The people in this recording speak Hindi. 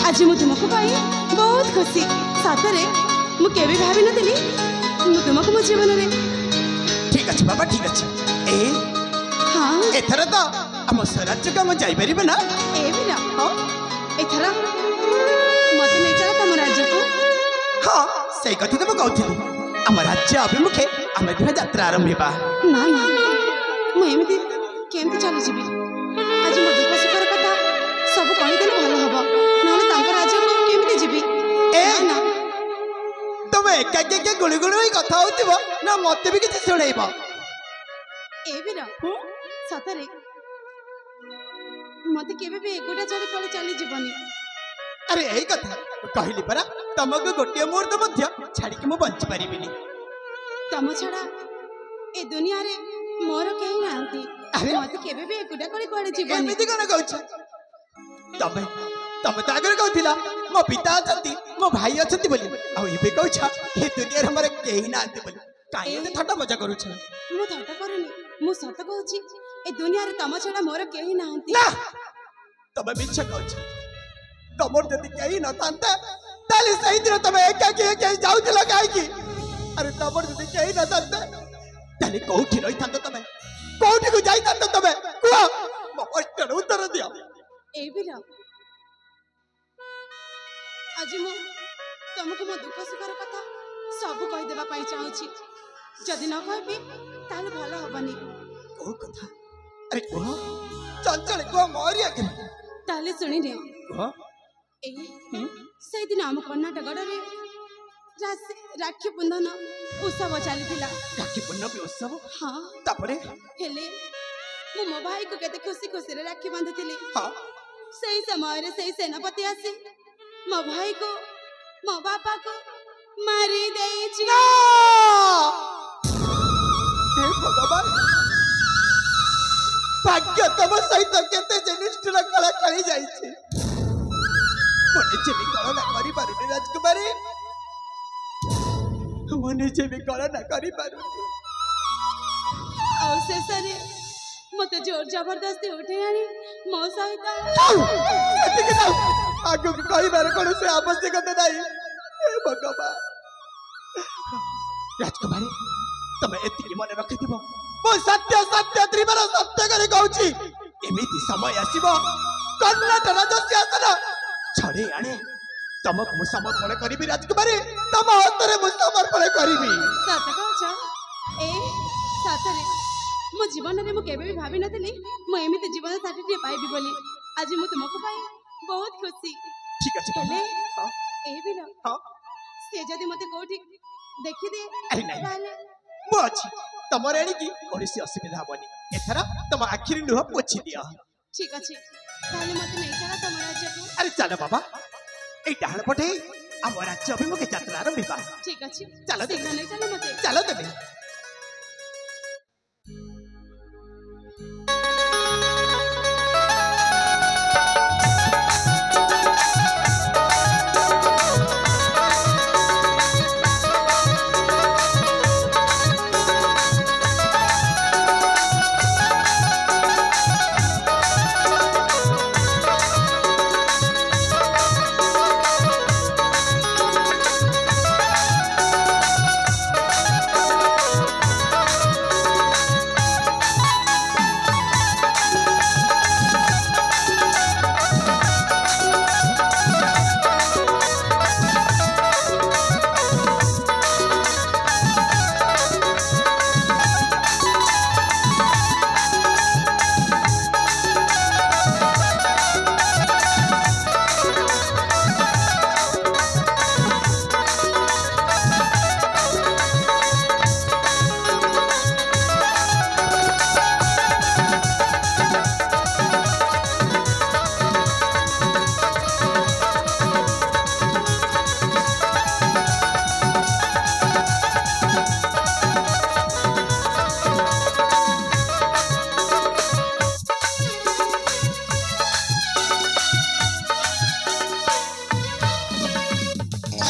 आज मु तुमको पाई बहुत खुशी सतरे मु केबे भाबी नथिली मु तुमको मो जीवन रे। ठीक अच्छे बाबा ठीक अच्छे ए हाँ एथर तो हम स्वराज्य को हम जाई परिबे ना ए भी ना हो एथर मते नै चला तम राज्य को। हाँ सही कथि तो कहूଥିଲି हम राज्य अभिमुखे आम दुहे यात्रा आरंभ हेबा। ना ना मु एमिति केमति चली जीवी आज मो दुख सुखर कथा सब कहि देले भलो हबो नहले तांकर राज्य को केमति जीवी। ए ना तमे एका के गुली गुली होई कथा होतिबो ना मते भी किछि सुनाइबो। ए भी ना सतरे मते केबे भी एकोटा चली पळे चली जीवनी। अरे यही कथा कहली परा तुमको गोटे मुहूर्त मध्य छाड़ी के मु बंच परिबिनी। तम छड़ा ए दुनिया रे मोर केही नांती अरे मते केबे भी एकोटा करी पळे जीवनी। एमिति कोन कहछ तमे तमे त आगर कहथिला मो पिता अछंती मो भाई अछंती बोली आ एबे कहछ हे दुनिया रे हमरे केही नांती बोली काहे एते ठट्टा मजा करूछ। मु ठट्टा करनी मु सत कहूची ए दुनिया रे तम छड़ा मोर केही नांती। ना तमे मिछ कहछ तमर जदि केही न तांता ताली सही दिन तमे एका के जाउथिला काहे की। अरे तमर जदि केही न तांता ताली कोठी रही थांत तमे कोठी को जाई थांत तमे कुआ मो प्रश्न उत्तर दियो। ए भी ना आज मु तुमको मो दुख सुखर कथा सब कहि देबा पई चाहूची जदि न कहबी ताले भलो हबनी। को कथा अरे को चंचल को मोरिया के ताले सुनी रे को ए से दिन हम कर्णाटक रे राखी बंधन उत्सव चली राखी पूर्णमी उत्सव। हाँ तापरे हेले मो भाई को केते खुशी खुशी रे राखी बांधुथिली। हाँ सही समय रे सही सेनापति आसी मो भाई को मो बापा को मारी देई छी। हे भगवान भाग्य तम सहित केते जनिष्ठुर कला खेली जाई छी मने जेबी कला करी पारुनी राजकुमारी मने जेबी कला करी पारुनी। और शेषरे मते जोर जबरदस्ती उठे आनी मो सहित एतिक ना आगु कहिबार कोन से आवश्यकता नाही। हे भगवान राजकुमारी तमे एतिक मन रखिथिबो मो सत्य सत्य त्रिवर सत्य करे कहूची एमिति समय आसीबो कर्णाटक राजस्य आसन छड़े आने तमक मु समर्पण करिबी राजकुमारी तम हातरे मु समर्पण करिबी। सत कहछ ए साथरे मो जीवन रे मु केबे भी भाबी नथली मु एमिति जीवन साथी टे पाइबी बोली आज मु तुमको पाई बहुत खुशी। ठीक अछि हेले हां ए भी ना हां से जदी मते कोठी देखि दे अरे नहीं ताले मु अछि तमर एणी की कोनसी असुविधा हबनी एथरा तम आखिर नुह पोछि दिया। ठीक अछि ताले मते नै चला तम राज्य को। अरे चल बाबा ए डाहण पठे हम राज्य अभिमुखे यात्रा आरंभ हेबा। ठीक अछि चलो सीधा नै चला मते चलो देबे।